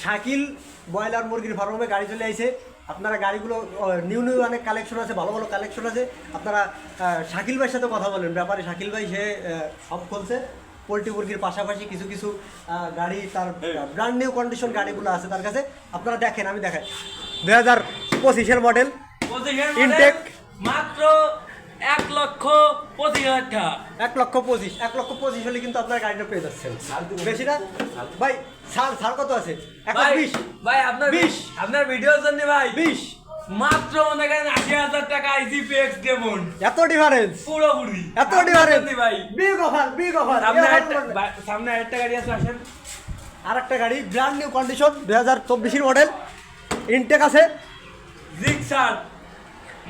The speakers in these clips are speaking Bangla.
শাকিল ব্রয়লার মুরগির ফার্মে গাড়ি চলে আইছে। আপনারা গাড়িগুলো নিউ অনেক কালেকশন আছে, ভালো ভালো কালেকশন আছে। আপনারা শাকিল ভাইয়ের সাথে কথা বলেন, ব্যাপারে শাকিল ভাই সে সব খুলছে। পোলট্রি মুরগির পাশাপাশি কিছু কিছু গাড়ি, তার ব্র্যান্ড নিউ কন্ডিশন গাড়িগুলো আছে তার কাছে। আপনারা দেখেন, আমি দেখাই 2025-এর মডেল ইনটেক, মাত্র 1,25,000 টাকা। 1,25,000 হলে কিন্তু আপনার গাড়িটা পেয়ে যাচ্ছেন। বেশি না ভাই? ছাড় কত আছে? 1,20,000 ভাই আপনার 20 আপনার ভিডিওর জন্য ভাই 20 মাত্র মনে করেন 80,000 টাকা IGPX ডেমন। এত ডিফারেন্স, পুরোপুরি এত ডিফারেন্স ভাই। Big offer. সামনে আরেকটা গাড়ি আছে, আসেন। আরেকটা গাড়ি ব্র্যান্ড নিউ কন্ডিশন 2024-এর মডেল ইনটেক আছে। জিক্সার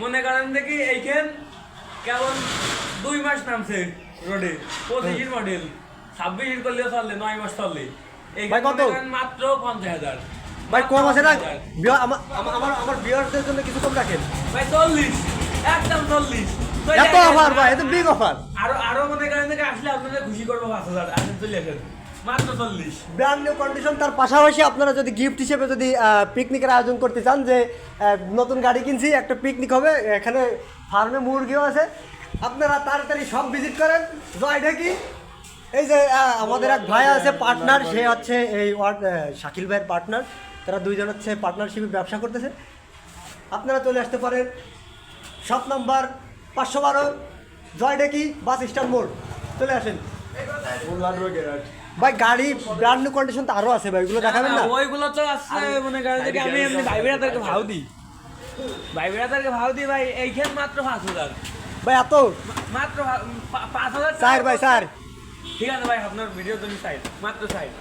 মনে করেন দেখি এইখান কেবল 2 মাস নামছে রোডে। 25-এর মডেল 26-এর করলেও চললে, 9 মাস চললে। ভাই কত? মাত্র 50,000 ভাই কম আছে না? আমার ভিউয়ারদের জন্য কিছু কম রাখেন ভাই। 40 একদম 40। এত অফার ভাই, এত বিগ অফার। আরো মনে করেন দেখে আসলে আপনাদের খুশি করবো 5,000। আসেন চলে আসেন, মাত্র 40। Brand new condition. তার পাশাপাশি আপনারা যদি গিফট হিসেবে যদি পিকনিকের আয়োজন করতে চান, যে নতুন গাড়ি কিনছি, একটা পিকনিক হবে, এখানে ফার্মে মুরগিও আছে, আপনারা তাড়াতাড়ি সব ভিজিট করেন। জয় ঢাকি। এই যে আমাদের এক ভাই আছে পার্টনার, সে হচ্ছে এই শাকিল ভাইয়ের পার্টনার। তারা দুইজন হচ্ছে পার্টনারশিপে ব্যবসা করতেছে। আপনারা চলে আসতে পারেন শপ নাম্বার 512 জয় ঢাকি বাস স্ট্যান্ড মোড়। চলে আসেন ভাই। গাড়ি ব্র্যান্ড নিউ কন্ডিশন তো আরো আছে ভাই, ওইগুলো দেখাবেন না? ওইগুলো তো আছে মনে করেন দেখে আমি এমনি ভাইবেরাদেরকে ভাও দিই, ভাই। এইখান মাত্র 5,000 ভাই। এত মাত্র 5,000 স্যার ভাই, স্যার ঠিক আছে ভাই, আপনার ভিডিও তুমি সাইড মাত্র সাইড।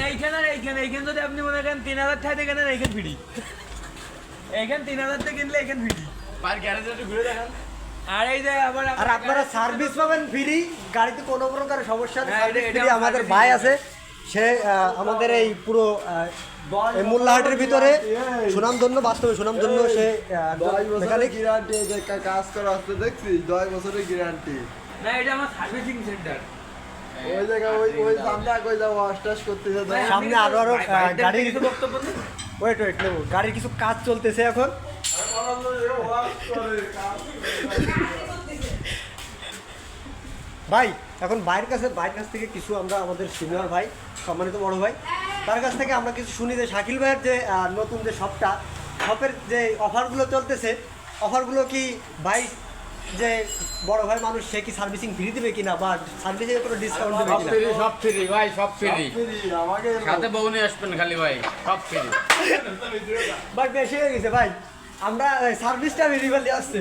এইখান যদি আপনি মনে করেন 3,000 টাকা দিয়ে কেনেন, এইখান ফ্রি। এইখান 3,000 টাকা কিনলে এইখান ফ্রি। আর গ্যারেজে একটু ঘুরে দেখান। আর এই যে আবার আর আপনারা সার্ভিস পাবেন ফ্রি, গাড়িতে কোনো প্রকার সমস্যা নেই, হ্যাঁ, সার্ভিস এটা ফ্রি। আমাদের ভাই আছে, সে আমাদের এই পুরো এই মোল্লাহাটের ভিতরে সুনামধন্য, বাস্তবে সুনামধন্য। সে মেকানিক। গ্যারান্টি যে কাজ করা আসতে দেখছি 10 বছরের গ্যারান্টি। না, এটা আমার সার্ভিসিং সেন্টার। ওই জায়গায় ওই সামনে কই যাও ওয়াশ টাশ করতে যাও। সামনে আরো গাড়ির কিছু বক্তব্য নেই। ওয়েট নেব, গাড়ির কিছু কাজ চলতেছে এখন। ভাই এখন ভাইয়ের কাছ থেকে কিছু আমরা আমাদের সিনিয়র ভাই, সম্মানিত বড় ভাই, তার কাছ থেকে আমরা কিছু শুনি যে শাকিল ভাইয়ের যে নতুন যে শপের যে অফারগুলো চলতেছে, অফারগুলো কি ভাই, যে বড় ভাই মানুষ, সে কি সার্ভিসিং ফ্রি দেবে কিনা, বা সার্ভিসিং কোনো ডিসকাউন্ট দেবে কিনা? সব ফ্রি ভাই, সব ফ্রি। আমাকে সাথে বউ নিয়ে আসবেন খালি ভাই, সব ফ্রি। ভাই বেশি হয়ে গেছে ভাই, আমরা সার্ভিসটা ভেরিয়েবল আসছে।